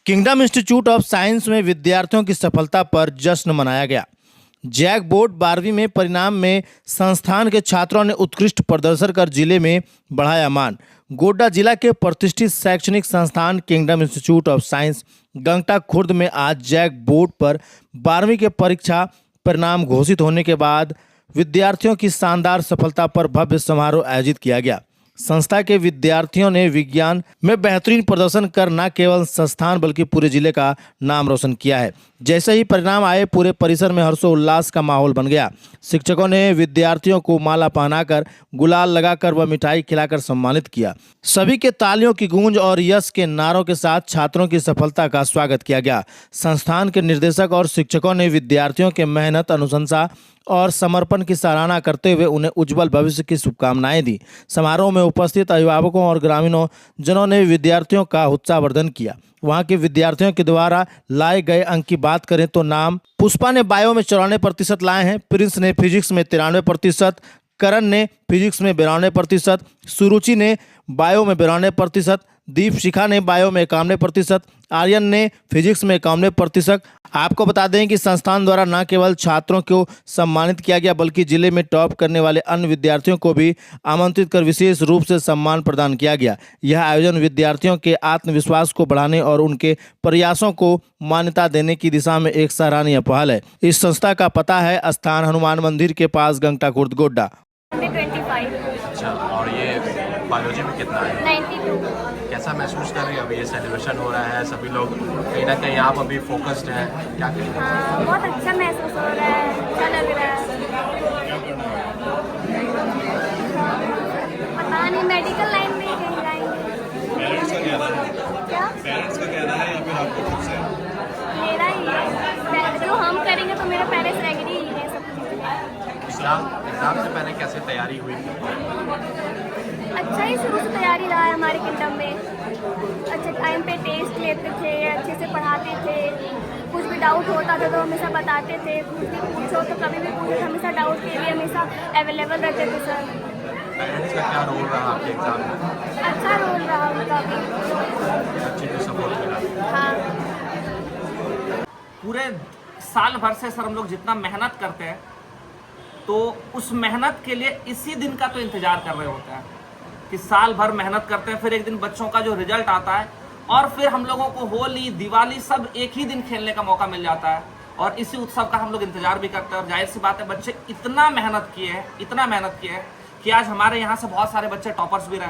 Kingdom institute of science में विद्यार्थियों की सफलता पर जश्न मनाया गया। जैक बोर्ड 12वीं में परिणाम में संस्थान के छात्रों ने उत्कृष्ट प्रदर्शन कर जिले में बढ़ाया मान। गोड्डा जिला के प्रतिष्ठित शैक्षणिक संस्थान kingdom institute of science Gangta Khurd में आज जैक बोर्ड पर 12वीं के परीक्षा परिणाम घोषित होने के बाद विद्यार्थियों की शानदार सफलता पर भव्य समारोह आयोजित किया गया। संस्था के विद्यार्थियों ने विज्ञान में बेहतरीन प्रदर्शन कर न केवल संस्थान बल्कि पूरे जिले का नाम रोशन किया है। जैसे ही परिणाम आए पूरे परिसर में हर्षोल्लास का माहौल बन गया। शिक्षकों ने विद्यार्थियों को माला पहनाकर, गुलाल लगाकर व मिठाई खिलाकर सम्मानित किया। सभी के तालियों की गूंज और यश के नारों के साथ छात्रों की सफलता का स्वागत किया गया। संस्थान के निर्देशक और शिक्षकों ने विद्यार्थियों के मेहनत, अनुशंसा और समर्पण की सराहना करते हुए उन्हें उज्जवल भविष्य की शुभकामनाएं दी। समारोह में उपस्थित अभिभावकों और ग्रामीणों जनों ने विद्यार्थियों का उत्साहवर्धन किया। वहां के विद्यार्थियों के द्वारा लाए गए अंक की बात करें तो नाम पुष्पा ने बायो में 94% लाए हैं, प्रिंस ने फिजिक्स में 93%, करण ने फिजिक्स में 92%, सुरुचि ने बायो में 92%, दीप शिखा ने बायो में 91%, आर्यन ने फिजिक्स में 91%। आपको बता दें कि संस्थान द्वारा न केवल छात्रों को सम्मानित किया गया बल्कि जिले में टॉप करने वाले अन्य विद्यार्थियों को भी आमंत्रित कर विशेष रूप से सम्मान प्रदान किया गया। यह आयोजन विद्यार्थियों के आत्मविश्वास को बढ़ाने और उनके प्रयासों को मान्यता देने की दिशा में एक सराहनीय पहल है। इस संस्था का पता है स्थान हनुमान मंदिर के पास गंगटा खुर्द गोड्डा। 25। अच्छा, और ये बायोलॉजी में कितना है? 92। कैसा महसूस कर रहे हैं? अभी ये सेलिब्रेशन हो रहा है, सभी लोग कहीं ना कहीं आप अभी फोकस्ड हैं, क्या कहेंगे? हाँ, बहुत अच्छा महसूस हो रहा है, अच्छा लग रहा है। पता नहीं मेडिकल लाइन में कहीं जाएंगे। पेरेंट्स का कहना है क्या? पेरेंट्स का कहना है या फिर आपको खुद से? मेरा ही है, जो हम करेंगे तो मेरे पेरेंट्स एग्री ही है सब चीज़। एग्जाम से पहले कैसे तैयारी हुई थी? अच्छा ही शुरू से तैयारी रहा है हमारे किंगडम में। अच्छे टाइम पे टेस्ट लेते थे, अच्छे से पढ़ाते थे, कुछ भी डाउट होता था तो हमेशा बताते थे, कुछ भी पूछो तो कभी भी पूछो, हमेशा डाउट के लिए हमेशा अवेलेबल रहते थे सर। पेरेंट्स का क्या रोल रहा आपके एग्जाम में? अच्छा रोल रहा उनका भी। अच्छे से सपोर्ट मिला? हाँ। पूरे साल भर से सर हम लोग जितना मेहनत करते हैं तो उस मेहनत के लिए इसी दिन का तो इंतजार कर रहे होते हैं कि साल भर मेहनत करते हैं, फिर एक दिन बच्चों का जो रिजल्ट आता है और फिर हम लोगों को होली, दिवाली सब एक ही दिन खेलने का मौका मिल जाता है और इसी उत्सव का हम लोग इंतजार भी करते हैं। और जाहिर सी बात है बच्चे इतना मेहनत किए हैं कि आज हमारे यहाँ से बहुत सारे बच्चे टॉपर्स भी रहे।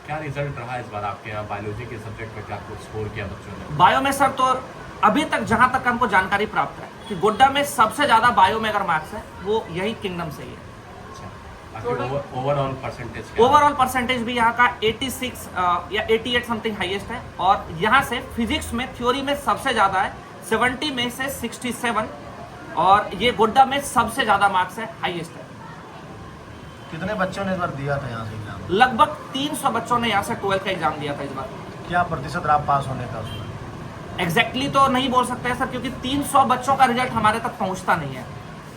क्या रिजल्ट रहा इस बार आपके यहाँ बायोलॉजी के सब्जेक्ट में? क्या कुछ स्कोर किया बच्चों ने? बायो में सर तो अभी तक जहाँ तक हमको जानकारी प्राप्त है कि गोड्डा में सबसे ज़्यादा बायो में अगर मार्क्स है वो यही किंगडम से ही है। Overall percentage? ओवरऑल परसेंटेज भी यहाँ का 86 या 88 समथिंग हाईएस्ट है और यहाँ से फिजिक्स में थ्योरी में सबसे ज़्यादा है 70 में से 67 और ये गोड्डा में सबसे ज़्यादा मार्क्स है, हाईएस्ट है। कितने बच्चों ने इस बार दिया था यहाँ से एग्जाम? लगभग 300 बच्चों ने यहाँ से 12th का एग्जाम दिया था इस बार। क्या प्रतिशत रहा पास होने का उसमें? एग्जैक्टली तो नहीं बोल सकते हैं सर क्योंकि 300 बच्चों का रिजल्ट हमारे तक पहुँचता नहीं है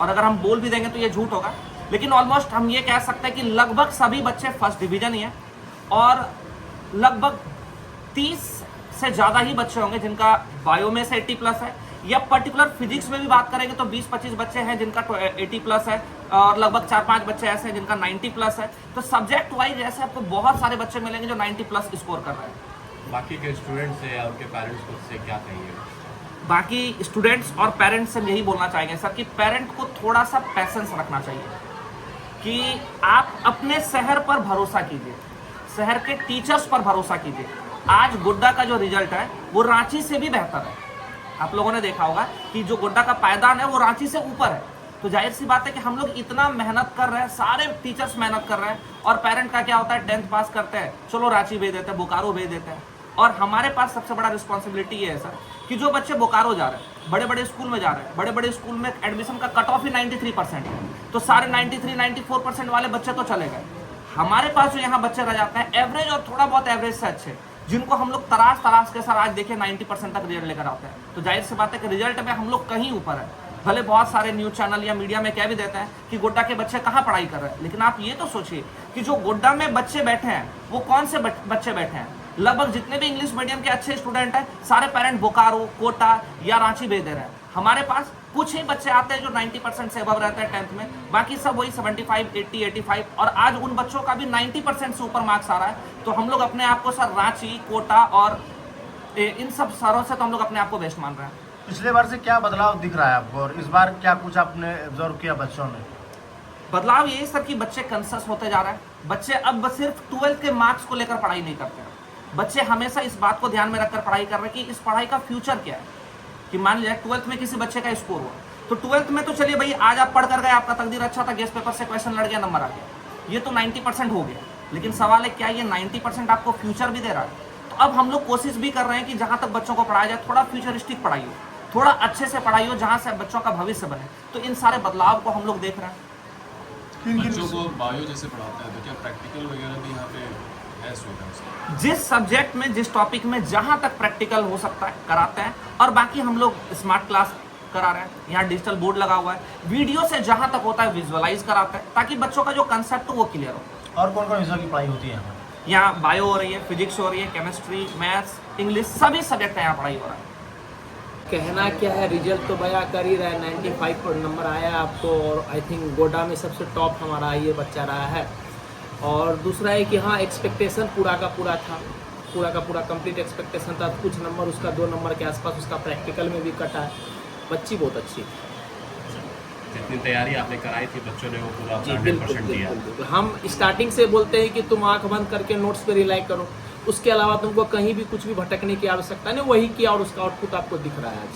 और अगर हम बोल भी देंगे तो ये झूठ होगा, लेकिन ऑलमोस्ट हम ये कह सकते हैं कि लगभग सभी बच्चे फर्स्ट डिवीजन ही हैं और लगभग 30 से ज़्यादा ही बच्चे होंगे जिनका बायो में से 80+ है या पर्टिकुलर फिजिक्स में भी बात करेंगे तो 20-25 बच्चे हैं जिनका 80+ है और लगभग 4-5 बच्चे ऐसे हैं जिनका 90+ है। तो सब्जेक्ट वाइज ऐसे आपको बहुत सारे बच्चे मिलेंगे जो 90+ स्कोर कर रहे हैं। बाकी के स्टूडेंट्स से या उनके पेरेंट्स को से क्या कहेंगे? बाकी स्टूडेंट्स और पेरेंट्स से यही बोलना चाहेंगे सर कि पेरेंट को थोड़ा सा पैसेंस रखना चाहिए कि आप अपने शहर पर भरोसा कीजिए, शहर के टीचर्स पर भरोसा कीजिए। आज गोड्डा का जो रिजल्ट है वो रांची से भी बेहतर है। आप लोगों ने देखा होगा कि जो गोड्डा का पायदान है वो रांची से ऊपर है। तो जाहिर सी बात है कि हम लोग इतना मेहनत कर रहे हैं, सारे टीचर्स मेहनत कर रहे हैं और पेरेंट का क्या होता है 10th पास करते हैं, चलो रांची भेज देते हैं, बोकारो भेज देते हैं। और हमारे पास सबसे बड़ा रिस्पॉन्सिबिलिटी ये है सर कि जो बच्चे बोकारो जा रहे हैं, बड़े बड़े स्कूल में जा रहे हैं, बड़े बड़े स्कूल में एडमिशन का कट ऑफ ही 93% है, तो सारे 93-94% वाले बच्चे तो चले गए। हमारे पास जो यहाँ बच्चे रह जाते हैं एवरेज और थोड़ा बहुत एवरेज से अच्छे, जिनको हम लोग तराश के सर आज देखिए 90% तक रिजल्ट लेकर आते हैं। तो जाहिर सी बात है कि रिजल्ट में हम लोग कहीं ऊपर है। भले बहुत सारे न्यूज़ चैनल या मीडिया में कह भी देते हैं कि गोड्डा के बच्चे कहाँ पढ़ाई कर रहे हैं, लेकिन आप ये तो सोचिए कि जो गोड्डा में बच्चे बैठे हैं वो कौन से बच्चे बैठे हैं? लगभग जितने भी इंग्लिश मीडियम के अच्छे स्टूडेंट हैं सारे पेरेंट बोकारो, कोटा या रांची भेज दे रहे हैं। हमारे पास कुछ ही बच्चे आते हैं जो 90% से अबव रहते हैं 10th में, बाकी सब वही 75, 80, 85, और आज उन बच्चों का भी 90% से ऊपर मार्क्स आ रहा है। तो हम लोग अपने आप को सर रांची, कोटा और इन सब शहरों से तो हम लोग अपने आप को बेस्ट मान रहे हैं। पिछले बार से क्या बदलाव दिख रहा है आपको और इस बार क्या कुछ आपने ऑब्जर्व किया बच्चों में? बदलाव यही सर कि बच्चे कंसस होते जा रहे हैं। बच्चे अब सिर्फ 12th के मार्क्स को लेकर पढ़ाई नहीं करते हैं। बच्चे हमेशा इस बात को ध्यान में रखकर पढ़ाई कर रहे हैं कि इस पढ़ाई का फ्यूचर क्या है। कि मान लिया 12th में किसी बच्चे का स्कोर हुआ तो 12th में तो चलिए भाई आज आप पढ़ कर गए, आपका तकदीर अच्छा था, गेस्ट पेपर से क्वेश्चन लड़ गया, नंबर आ गया, ये तो 90% हो गया। लेकिन सवाल है क्या ये 90% आपको फ्यूचर भी दे रहा है? तो अब हम लोग कोशिश भी कर रहे हैं कि जहाँ तक बच्चों को पढ़ाया जाए थोड़ा फ्यूचरिस्टिक पढ़ाई हो, थोड़ा अच्छे से पढ़ाई हो जहाँ से बच्चों का भविष्य बने। तो इन सारे बदलाव को हम लोग देख रहे हैं। बच्चों को बायो जैसे पढ़ाते हैं तो क्या प्रैक्टिकल वगैरह भी यहाँ पे है स्टूडेंट्स? जिस सब्जेक्ट में, जिस टॉपिक में जहां तक प्रैक्टिकल हो सकता है कराते हैं, और बाकी हम लोग स्मार्ट क्लास करा रहे हैं। यहाँ डिजिटल बोर्ड लगा हुआ है, वीडियो से जहां तक होता है विजुअलाइज कराते हैं ताकि बच्चों का जो कंसेप्ट हो वो क्लियर हो। और कौन कौन विषयों की पढ़ाई होती है यहाँ? यहाँ बायो हो रही है, फिजिक्स हो रही है, केमिस्ट्री, मैथ्स, इंग्लिश, सभी सब्जेक्ट का यहाँ पढ़ाई हो रहा है। कहना क्या है, रिजल्ट तो बया कर ही रहा है, 95 पर नंबर आया आपको, और आई थिंक गोडा में सबसे टॉप हमारा ये बच्चा रहा है। और दूसरा है कि हाँ, एक्सपेक्टेशन पूरा का पूरा था, पूरा का पूरा कंप्लीट एक्सपेक्टेशन था। कुछ नंबर उसका 2 नंबर के आसपास उसका प्रैक्टिकल में भी कटा है। बच्ची बहुत अच्छी है। जितनी तैयारी आपने कराई थी बच्चों ने वो पूरा जी 100% दिया। बिल्कुल। हम स्टार्टिंग से बोलते हैं कि तुम आंख बंद करके नोट्स पे रिलाई करो, उसके अलावा तुमको कहीं भी कुछ भी भटकने की आवश्यकता नहीं, वही किया और उसका आउटपुट आपको दिख रहा है आज।